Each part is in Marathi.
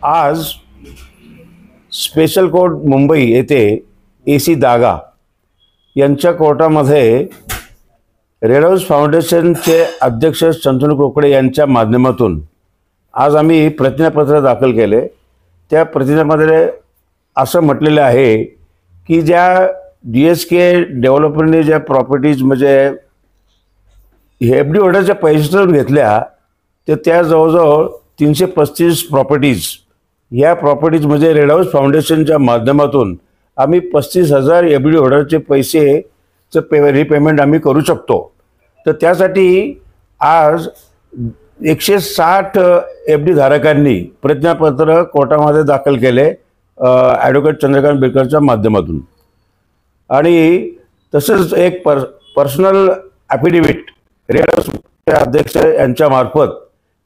आज स्पेशल कोर्ट मुंबई येथे AC दागा यांच्या कोर्टामध्ये रेड हाऊस फाउंडेशनचे अध्यक्ष शंतनू कोकडे यांच्या माध्यमातून आज आम्ही प्रतिज्ञापत्र दाखल केले। त्या प्रतिज्ञापत्रामध्ये असं म्हटलेलं आहे की ज्या DSK डेव्हलपरने ज्या प्रॉपर्टीज म्हणजे FD होल्डरच्या पैशातून घेतल्या ते त्या जवळजवळ 335 प्रॉपर्टीज या प्रॉपर्टीज म्हणजे रेड हाऊस फाउंडेशनच्या माध्यमातून आम्ही 35,000 FD होल्डरचे पैसेचं रिपेमेंट आम्ही करू शकतो। तर त्यासाठी आज 160 FD धारकांनी प्रतिज्ञापत्र कोर्टामध्ये दाखल केले ॲडव्होकेट चंद्रकांत बेकरच्या माध्यमातून। आणि तसंच एक पर्सनल ॲफिडेविट रेड हाऊसचे अध्यक्ष यांच्या मार्फत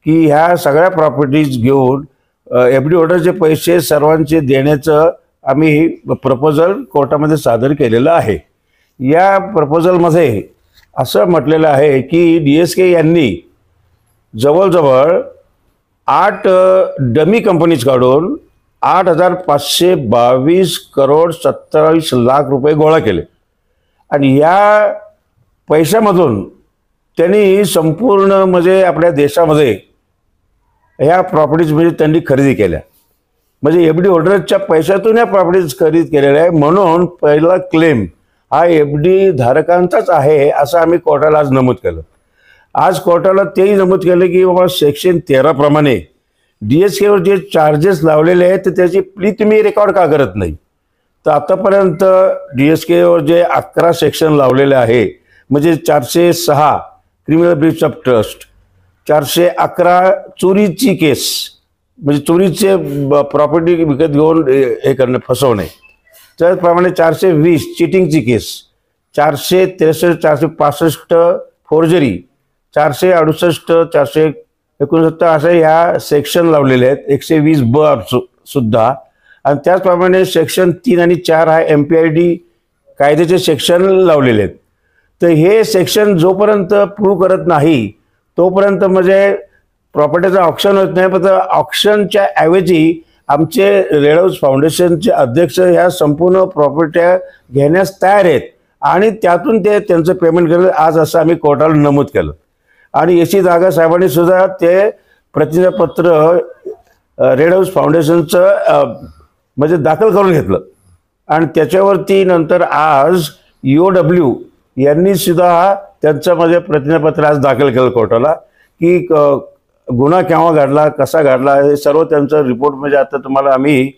की ह्या सगळ्या प्रॉपर्टीज घेऊन FD होल्डरचे पैसे सर्वांचे देण्याचं आम्ही प्रपोजल कोर्टामध्ये सादर केलेलं आहे। या प्रपोजलमध्ये असं म्हटलेलं आहे की DSK यांनी जवळजवळ 8 डमी कंपनीज काढून 8,522 करोड 27 लाख रुपये गोळा केले आणि या पैशामधून त्यांनी संपूर्ण म्हणजे आपल्या देशामध्ये ह्या प्रॉपर्टीज म्हणजे त्यांनी खरेदी केल्या। म्हणजे FD होल्डरच्या पैशातून या प्रॉपर्टीज खरेदी केलेल्या आहे म्हणून पहिला क्लेम हा FD धारकांचाच आहे असं आम्ही कोर्टाला आज नमूद केलं। आज कोर्टाला तेही नमूद केलं की बाबा सेक्शन 13 प्रमाणे DSKवर जे चार्जेस लावलेले आहेत तर त्याची प्ली तुम्ही रेकॉर्ड का करत नाही। तर आतापर्यंत DSKवर जे 11 सेक्शन लावलेले आहे म्हणजे 406 क्रिमिनल ब्रीच ऑफ ट्रस्ट, 411 चोरीची केस म्हणजे चोरीचे प्रॉपर्टी विकत घेऊन हे करणे फसवणे, त्याचप्रमाणे 420 चिटिंगची केस, 463 465 फोर्जरी, 468 469 असे ह्या सेक्शन लावलेले आहेत। 120B सुद्धा आणि त्याचप्रमाणे सेक्शन 3 आणि 4 हा MPID कायद्याचे सेक्शन लावलेले आहेत। तर हे सेक्शन जोपर्यंत प्रूव्ह करत नाही तोपर्यंत म्हणजे प्रॉपर्टीचं ऑक्शन होत नाही। पण ऑक्शनच्या ऐवजी आमचे रेड हाऊस फाउंडेशनचे अध्यक्ष ह्या संपूर्ण प्रॉपर्ट्या घेण्यास तयार आहेत आणि त्यातून ते त्यांचं पेमेंट करत आज असं आम्ही कोर्टाला नमूद केलं। आणि AC दागा साहेबांनी सुद्धा ते प्रतिज्ञापत्र रेड हाऊस फाउंडेशनचं म्हणजे दाखल करून घेतलं आणि त्याच्यावरती नंतर आज EOW यांनी सुद्धा त्यांचं म्हणजे प्रतिज्ञापत्र आज दाखल केलं कोर्टाला की गुन्हा केव्हा घडला कसा घडला हे सर्व त्यांचं रिपोर्ट म्हणजे आता तुम्हाला आम्ही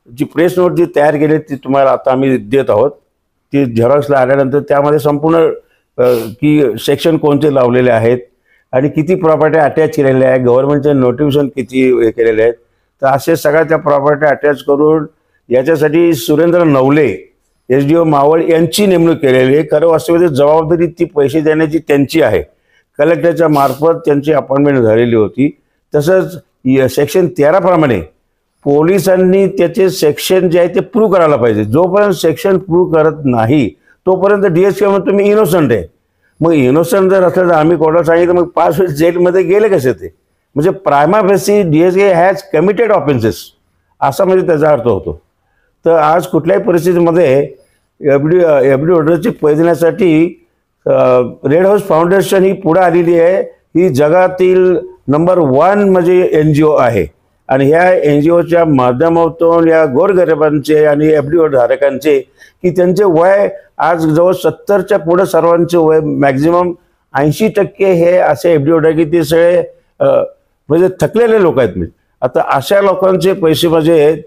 जी प्रेस नोट जी तयार केली ती तुम्हाला आता आम्ही देत आहोत। ती झेरॉक्सला आल्यानंतर त्यामध्ये संपूर्ण की सेक्शन कोणते लावलेले आहेत आणि किती प्रॉपर्टी अटॅच केलेल्या आहे, गव्हर्नमेंटचे नोटिफिकेशन किती हे केलेले आहेत। तर असे सगळ्या त्या प्रॉपर्टी अटॅच करून याच्यासाठी सुरेंद्र नवले SDO मावळ यांची नेमणूक केलेली आहे। खरं वास्तविक जबाबदारी ती पैसे देण्याची त्यांची आहे, कलेक्टरच्या मार्फत त्यांची अपॉइंटमेंट झालेली होती। तसंच सेक्शन 13 प्रमाणे पोलिसांनी त्याचे सेक्शन जे आहे ते प्रूव्ह करायला पाहिजे। जोपर्यंत सेक्शन प्रूव्ह करत नाही तोपर्यंत DSK म्हणून तुम्ही इनोसंट आहे। मग इनोसंट जर असलं तर आम्ही कोर्टाला सांगितलं मग 5 वर्ष जेलमध्ये गेले कसे ते, म्हणजे prima facie DSK has committed offences असा म्हणजे त्याचा अर्थ होतो। तर आज कुठल्याही परिस्थितीमध्ये FD होल्डरचे पैसे देण्यासाठी रेड हाऊस फाउंडेशन ही पुढे आलेली आहे। ही जगातील नंबर 1 म्हणजे NGO आहे आणि ह्या NGOच्या माध्यमातून या गोरगरिबांचे आणि FD होल्डर धारकांचे की त्यांचे वय आज जवळ 70च्या पुढे सर्वांचे वय मॅक्झिमम 80% हे असे FD होल्डर की ते सगळे म्हणजे थकलेले लोक आहेत। म्हणजे आता अशा लोकांचे पैसे म्हणजे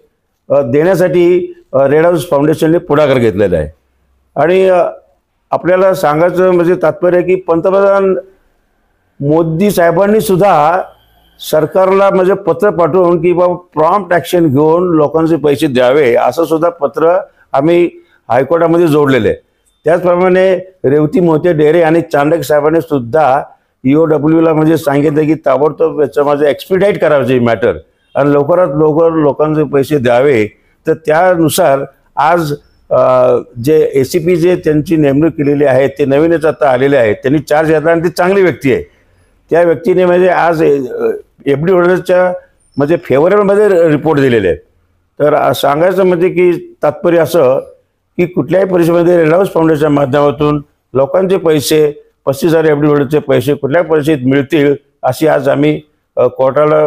देण्यासाठी रेड हाऊस फाउंडेशनने पुढाकार घेतलेला आहे। आणि आपल्याला सांगायचं म्हणजे तात्पर्य की पंतप्रधान मोदी साहेबांनी सुद्धा सरकारला म्हणजे पत्र पाठवून की बाबा प्रॉम्प्ट ॲक्शन घेऊन लोकांचे पैसे द्यावे असं सुद्धा पत्र आम्ही हायकोर्टामध्ये जोडलेले आहे। त्याचप्रमाणे रेवती मोहिते डेरे आणि चांडक साहेबांनी सुद्धा EOWला म्हणजे सांगितलं की ताबडतोब याच्यामध्ये एक्सपिडाईट करायचे मॅटर आणि लवकरात लवकर लोकांचे पैसे द्यावे। तर त्यानुसार आज जे ACP जे त्यांची नेमणूक केलेली आहे ते नवीनच आता आलेले आहेत, त्यांनी चार्ज घेतला आणि ती चांगली व्यक्ती आहे। त्या व्यक्तीने म्हणजे आज FD होल्डरच्या म्हणजे फेवरेबलमध्ये रिपोर्ट दिलेले आहेत. तर सांगायचं म्हणजे की तात्पर्य असं की कुठल्याही परिस्थितीमध्ये रेड हाऊस फाउंडेशनच्या माध्यमातून लोकांचे पैसे 35,000 FD पैसे कुठल्या परिस्थितीत मिळतील अशी आज आम्ही कोर्टाला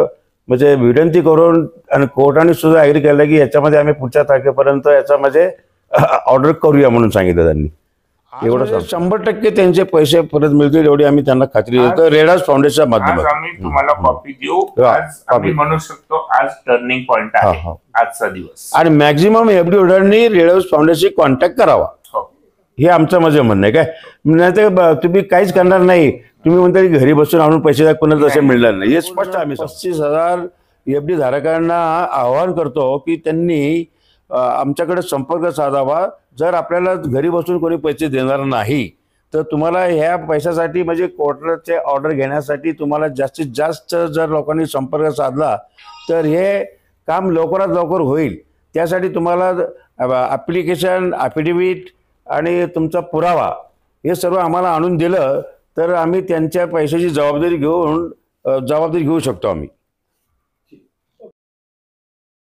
म्हणजे विनंती करून आणि कोर्टाने सुद्धा ॲग्री केलं की याच्यामध्ये आम्ही पुढच्या तारखेपर्यंत याचा म्हणजे ऑर्डर करूया म्हणून सांगितलं त्यांनी. एवढं 100% त्यांचे पैसे परत मिळतील एवढी आम्ही त्यांना खात्री देतो रेड हाऊस फाउंडेशनच्या माध्यमातून. आम्ही तुम्हाला कॉपी देऊ. आज आम्ही म्हणू शकतो आज टर्निंग पॉइंट आहे आजचा दिवस. आणि मॅक्झिमम FD होल्डरनी रेड हाऊस फाउंडेशनशी कॉन्टॅक्ट करावा हे आमचं माझं म्हणणं आहे. काय नाही तर तुम्ही काहीच करणार नाही, तुम्ही म्हणता की घरी बसून आणून पैसे कोणाला तसे मिळणार नाही. हे स्पष्ट आम्ही 35,000 FD धारकांना आवाहन करतो की त्यांनी आमच्याकडे संपर्क साधावा. जर आपल्याला घरी बसून कोणी पैसे देणार नाही तर तुम्हाला ह्या पैशासाठी म्हणजे कोर्टाचे ऑर्डर घेण्यासाठी तुम्हाला जास्तीत जास्त जर लोकांनी संपर्क साधला तर हे काम लवकरात लवकर होईल. त्यासाठी तुम्हाला ॲप्लिकेशन, ॲफिडेविट आणि तुमचा पुरावा हे सर्व आम्हाला आणून दिलं तर आम्ही त्यांच्या पैशाची जबाबदारी घेऊ शकतो आम्ही.